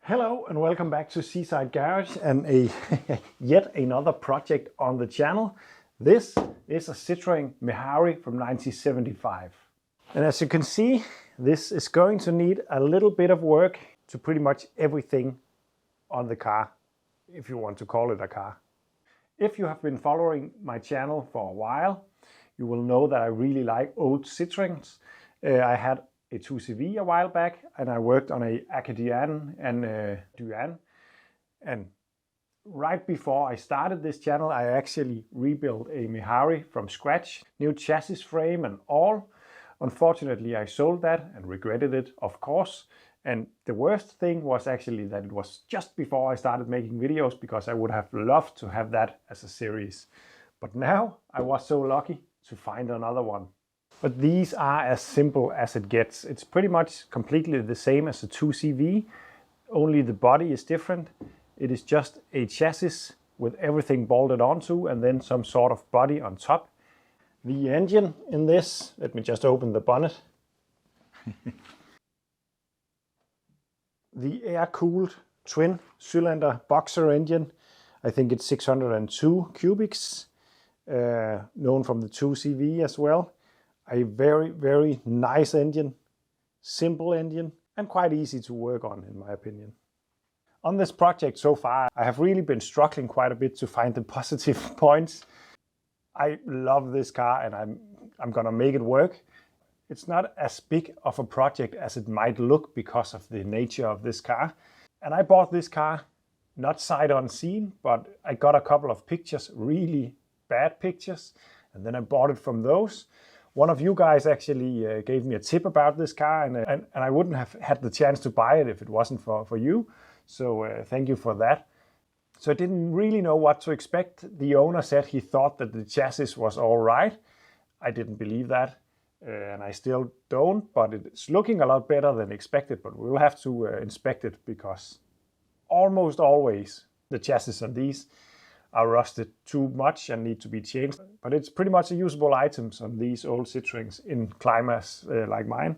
Hello and welcome back to Seaside Garage and yet another project on the channel. This is a Citroën Méhari from 1975. And as you can see, this is going to need a little bit of work to pretty much everything on the car, if you want to call it a car. If you have been following my channel for a while, you will know that I really like old Citroëns. I had a 2CV a while back, and I worked on a dyane and dyane. And right before I started this channel, I actually rebuilt a Méhari from scratch, new chassis frame and all. Unfortunately, I sold that and regretted it, of course. And the worst thing was actually that it was just before I started making videos, because I would have loved to have that as a series. But now I was so lucky to find another one. But these are as simple as it gets. It's pretty much completely the same as the 2CV, only the body is different. It is just a chassis with everything bolted onto and then some sort of body on top. The engine in this, let me just open the bonnet. The air-cooled twin cylinder boxer engine. I think it's 602 cubics, known from the 2CV as well. A very, very nice engine, simple engine, and quite easy to work on, in my opinion. On this project so far, I have really been struggling quite a bit to find the positive points. I love this car and I'm gonna make it work. It's not as big of a project as it might look because of the nature of this car. And I bought this car not sight unseen, but I got a couple of pictures, really bad pictures, and then I bought it from those. One of you guys actually gave me a tip about this car, and I wouldn't have had the chance to buy it if it wasn't for you. So thank you for that. So I didn't really know what to expect. The owner said he thought that the chassis was all right. I didn't believe that, and I still don't, but it's looking a lot better than expected. But we'll have to inspect it, because almost always the chassis on these are rusted too much and need to be changed. But it's pretty much a usable items on these old Citroëns in climates like mine,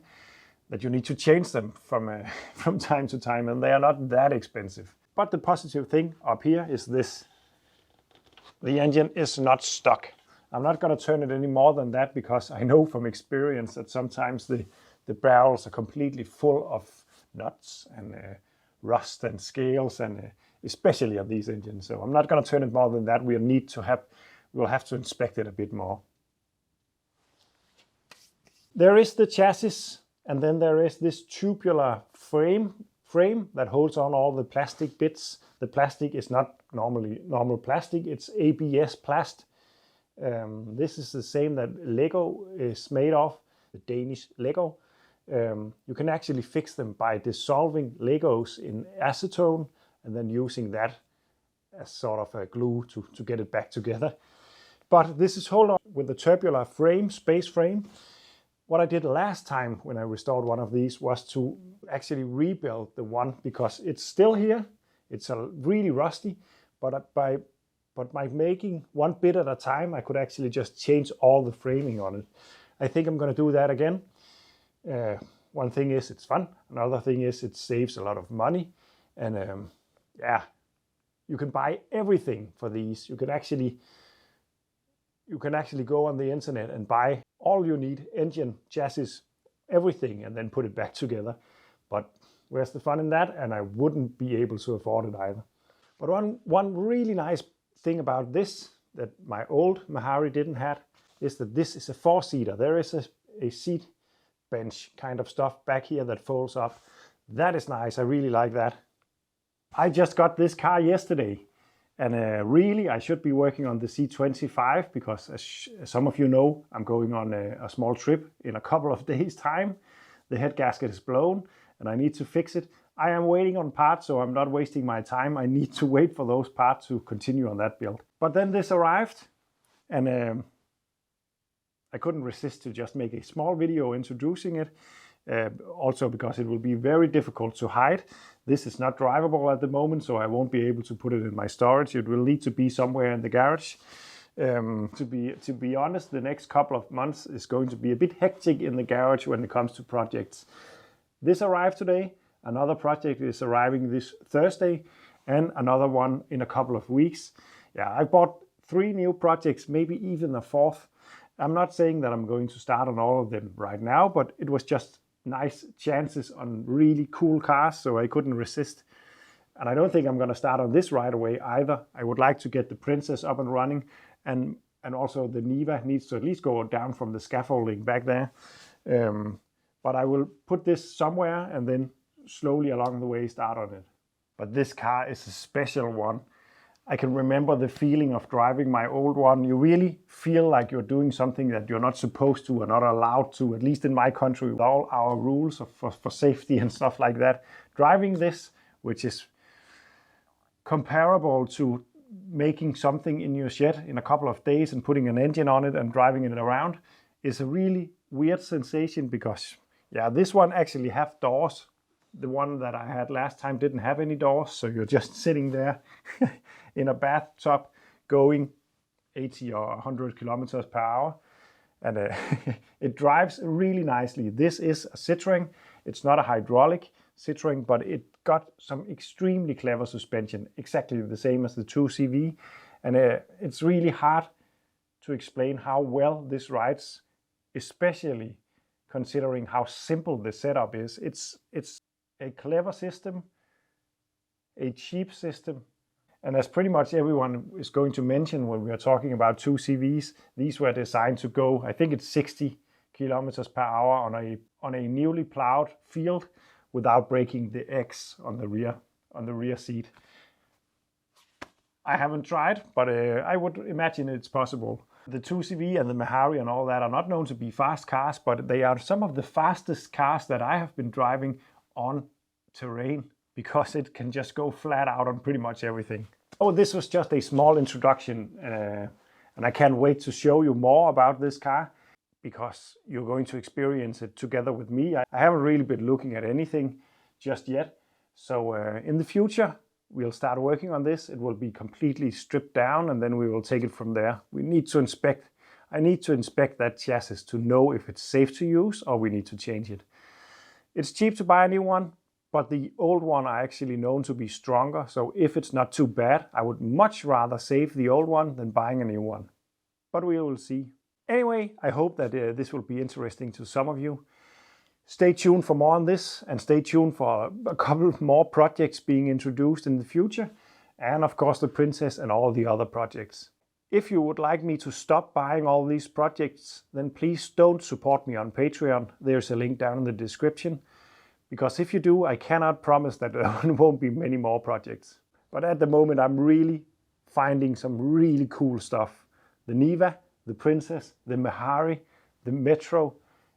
that you need to change them from time to time, and they are not that expensive. But the positive thing up here is this. The engine is not stuck. I'm not going to turn it any more than that, because I know from experience that sometimes the barrels are completely full of nuts and rust and scales, and especially on these engines. So I'm not going to turn it more than that. We'll have to inspect it a bit more. There is the chassis, and then there is this tubular frame that holds on all the plastic bits. The plastic is not normal plastic, it's ABS plast. This is the same that Lego is made of, the Danish Lego. You can actually fix them by dissolving Legos in acetone and then using that as sort of a glue to get it back together. But this is held on with a tubular frame, space frame. What I did last time when I restored one of these was to actually rebuild the one, because it's still here. It's really rusty, but by making one bit at a time, I could actually just change all the framing on it. I think I'm going to do that again. One thing is it's fun. Another thing is it saves a lot of money. And yeah, you can buy everything for these. You can actually go on the internet and buy all you need, engine, chassis, everything, and then put it back together. But where's the fun in that? And I wouldn't be able to afford it either. But one really nice thing about this that my old Méhari didn't have is that this is a 4-seater. There is a seat bench kind of stuff back here that folds up. That is nice. I really like that. I just got this car yesterday, and really I should be working on the C25, because as some of you know, I'm going on a small trip in a couple of days' time. The head gasket is blown and I need to fix it. I am waiting on parts, so I'm not wasting my time. I need to wait for those parts to continue on that build. But then this arrived, and I couldn't resist to just make a small video introducing it. Also because it will be very difficult to hide. This is not drivable at the moment, so I won't be able to put it in my storage. It will need to be somewhere in the garage. To be honest, the next couple of months is going to be a bit hectic in the garage when it comes to projects. This arrived today. Another project is arriving this Thursday, and another one in a couple of weeks. Yeah, I bought 3 new projects, maybe even a 4th. I'm not saying that I'm going to start on all of them right now, but it was just nice chances on really cool cars, so I couldn't resist. And I don't think I'm going to start on this right away either. I would like to get the Princess up and running, and also the Niva needs to at least go down from the scaffolding back there. But I will put this somewhere and then slowly along the way start on it. But this car is a special one. I can remember the feeling of driving my old one. You really feel like you're doing something that you're not supposed to or not allowed to, at least in my country, with all our rules for safety and stuff like that. Driving this, which is comparable to making something in your shed in a couple of days and putting an engine on it and driving it around, is a really weird sensation because, yeah, this one actually have doors. The one that I had last time didn't have any doors, so you're just sitting there in a bathtub going 80 or 100 kilometers per hour. And it drives really nicely. This is a Citroën. It's not a hydraulic Citroën, but it got some extremely clever suspension, exactly the same as the 2CV. And it's really hard to explain how well this rides, especially considering how simple the setup is. It's a clever system, a cheap system, and as pretty much everyone is going to mention when we are talking about 2CVs, these were designed to go, I think it's 60 kilometers per hour on a newly plowed field without breaking the X on the rear seat. I haven't tried, but I would imagine it's possible. The 2CV and the Mehari and all that are not known to be fast cars, but they are some of the fastest cars that I have been driving on terrain, because it can just go flat out on pretty much everything. Oh, this was just a small introduction, and I can't wait to show you more about this car, because you're going to experience it together with me. I haven't really been looking at anything just yet, so in the future we'll start working on this. It will be completely stripped down, and then we will take it from there. I need to inspect that chassis to know if it's safe to use or we need to change it. It's cheap to buy a new one, but the old one are actually known to be stronger. So if it's not too bad, I would much rather save the old one than buying a new one. But we will see. Anyway, I hope that this will be interesting to some of you. Stay tuned for more on this, and stay tuned for a couple more projects being introduced in the future. And of course the Princess and all the other projects. If you would like me to stop buying all these projects, then please don't support me on Patreon. There's a link down in the description. Because if you do, I cannot promise that there won't be many more projects. But at the moment, I'm really finding some really cool stuff. The Niva, the Princess, the Mehari, the Metro.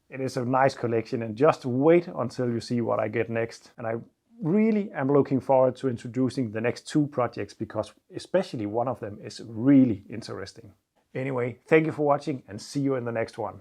It is a nice collection, and just wait until you see what I get next. And I really am looking forward to introducing the next 2 projects, because especially one of them is really interesting. Anyway, thank you for watching, and see you in the next one.